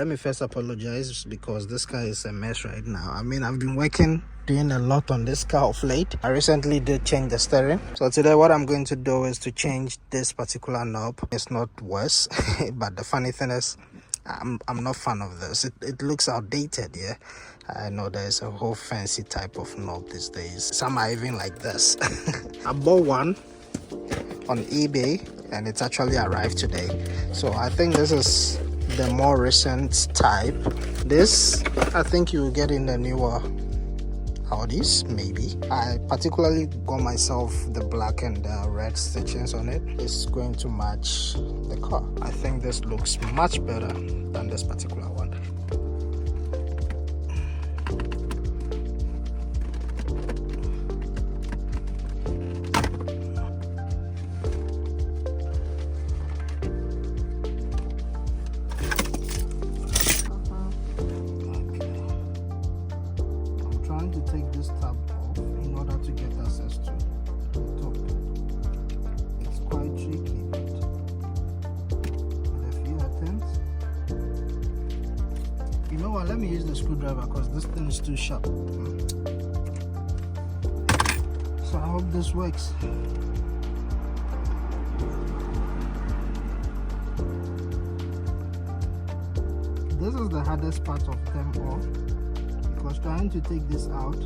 Let me first apologize because this car is a mess right now. I mean, I've been doing a lot on this car of late. I recently did change the steering. So today what I'm going to do is to change this particular knob. It's not worse, but the funny thing is, I'm not fan of this. It looks outdated, yeah. I know there's a whole fancy type of knob these days. Some are even like this. I bought one on eBay and it's actually arrived today. So I think this is the more recent type. This I think you will get in the newer Audis, maybe. I particularly got myself the black and the red stitchings on it. It's going to match the car. I think this looks much better than this particular one. Take this tab off in order to get access to the top. It's quite tricky, but with a few attempts. You know what, let me use the screwdriver because this thing is too sharp. So I hope this works. This is the hardest part of them all, because trying to take this out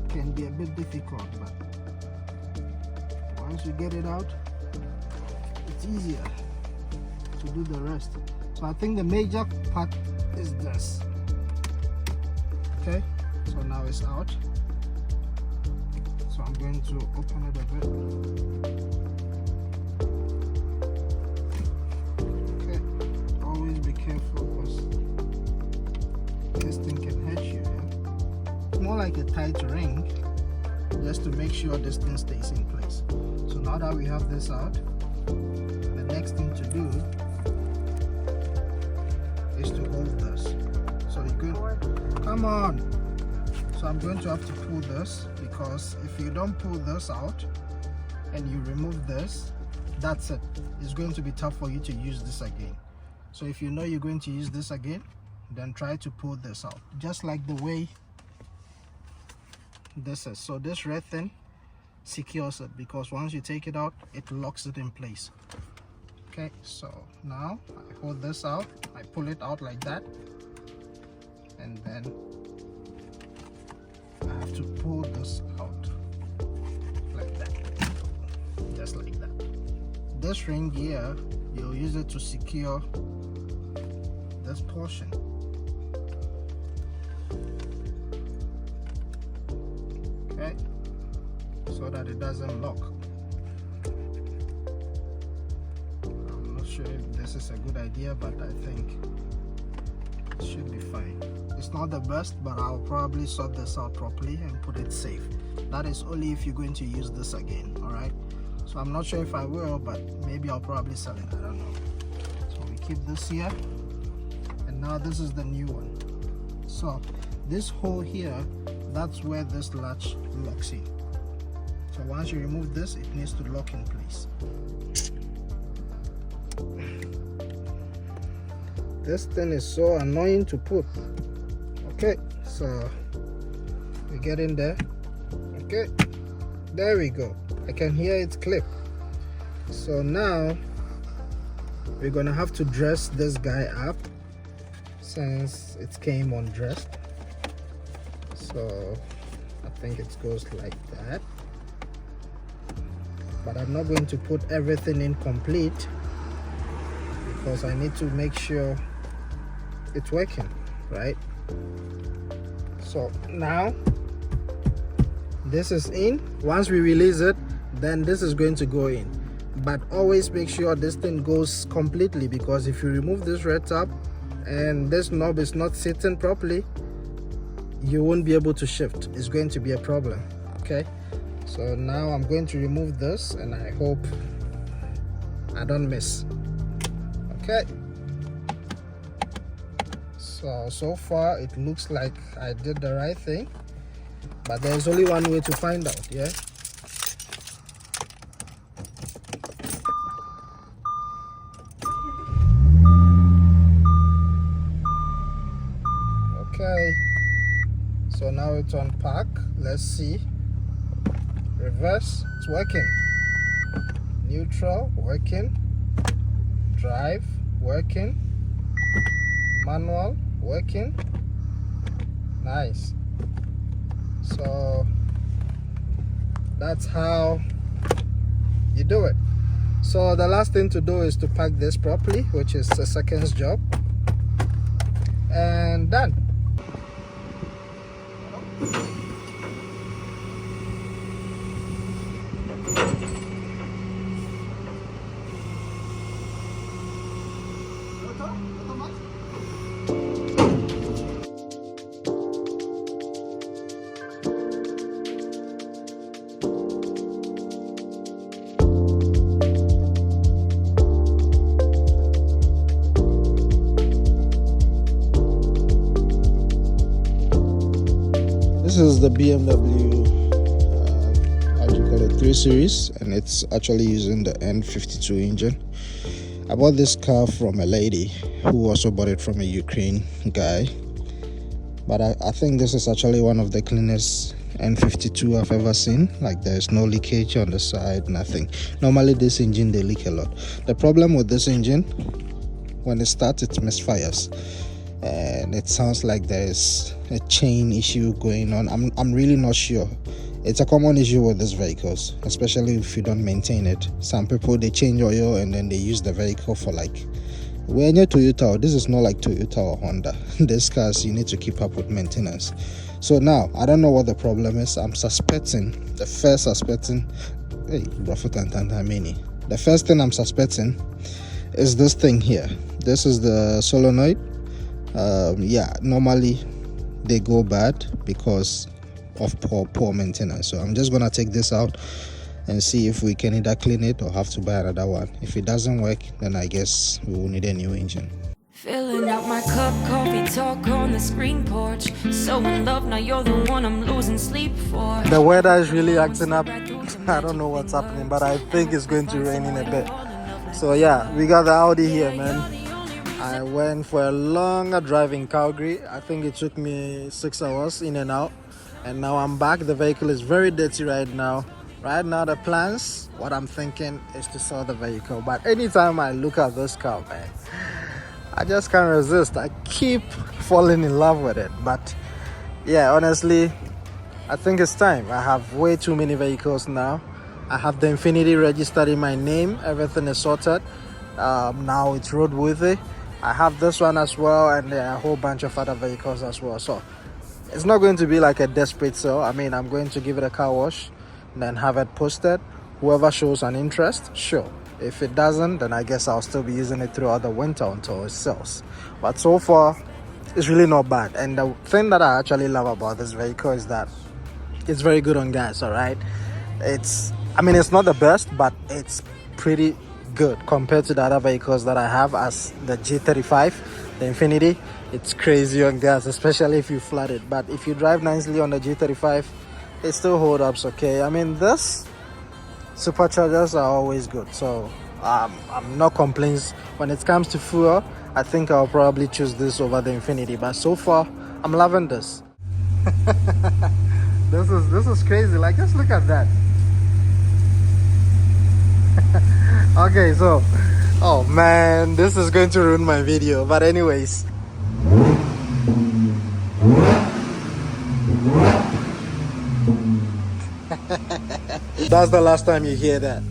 can be a bit difficult, but once you get it out, it's easier to do the rest. So I think the major part is this. Okay, so now it's out. So I'm going to open it a bit. Okay, always be careful because this thing can hurt you. Yeah? More like a tight ring, just to make sure this thing stays in place. So now that we have this out, the next thing to do is to hold this. So you can come on. So I'm going to have to pull this, because if you don't pull this out and you remove this, that's it. It's going to be tough for you to use this again. So if you know you're going to use this again, then try to pull this out just like the way this is. So this red thing secures it, because once you take it out, it locks it in place. Okay, so now I hold this out, I pull it out like that, and then I have to pull this out like that, just like that. This ring here, you'll use it to secure this portion. Okay, so that it doesn't lock. I'm not sure if this is a good idea, but I think it should be fine. It's not the best, but I'll probably sort this out properly and put it safe. That is only if you're going to use this again. All right, so I'm not sure if I will, but maybe I'll probably sell it, I don't know. So we keep this here, and now this is the new one. So this hole here, that's where this latch locks in. So once you remove this, it needs to lock in place. This thing is so annoying to put. Okay, so we get in there. Okay, there we go. I can hear it click. So now we're gonna have to dress this guy up, since it came undressed. So I think it goes like that, but I'm not going to put everything in complete because I need to make sure it's working right. So now this is in. Once we release it, then this is going to go in, but always make sure this thing goes completely, because if you remove this red tab and this knob is not sitting properly, you won't be able to shift. It's going to be a problem. Okay, so now I'm going to remove this, and I hope I don't miss. Okay, so far it looks like I did the right thing, but there's only one way to find out. Yeah, So now it's on park. Let's see. Reverse, it's working. Neutral, working. Drive, working. Manual, working. Nice. So that's how you do it. So the last thing to do is to pack this properly, which is a second's job, and done. This is the BMW, how do you call it, 3 Series, and it's actually using the N52 engine. I bought this car from a lady who also bought it from a Ukraine guy, but I think this is actually one of the cleanest N52 I've ever seen. Like, there's no leakage on the side, nothing. Normally this engine, they leak a lot. The problem with this engine, when it starts, it misfires, and it sounds like there's a chain issue going on. I'm really not sure. It's a common issue with these vehicles, especially if you don't maintain it. Some people, they change oil and then they use the vehicle for, like, when you're Toyota, this is not like Toyota or Honda. These cars, you need to keep up with maintenance. So now I don't know what the problem is. I'm suspecting, the first thing I'm suspecting is this thing here. This is the solenoid. Yeah, normally they go bad because of poor maintenance. So I'm just gonna take this out and see if we can either clean it or have to buy another one. If it doesn't work, then I guess we will need a new engine. Filling up my cup, coffee talk on the screen porch. So in love, now you're the one I'm losing sleep for. The weather is really acting up. I don't know what's happening, but I think it's going to rain in a bit. So yeah, we got the Audi here, man. I went for a longer drive in Calgary. I think it took me 6 hours in and out, and now I'm back. The vehicle is very dirty right now. The plans, what I'm thinking is to sell the vehicle, but anytime I look at this car, man, I just can't resist. I keep falling in love with it. But yeah, honestly, I think it's time. I have way too many vehicles now. I have the Infiniti registered in my name. Everything is sorted. Now it's roadworthy. I have this one as well, and there are a whole bunch of other vehicles as well. So it's not going to be like a desperate sale. I mean, I'm going to give it a car wash, then have it posted. Whoever shows an interest, sure. If it doesn't, then I guess I'll still be using it throughout the winter until it sells. But so far, it's really not bad. And the thing that I actually love about this vehicle is that it's very good on gas. All right, it's not the best, but it's pretty good compared to the other vehicles that I have, as the G35, the Infiniti. It's crazy on gas, especially if you flood it. But if you drive nicely on the G35, it still holds up okay. I mean, this superchargers are always good, so I'm not complaining. When it comes to fuel, I think I'll probably choose this over the Infiniti, but so far I'm loving this. This is crazy. Like, just look at that. Okay, so oh man, this is going to ruin my video, but anyways, that's the last time you hear that.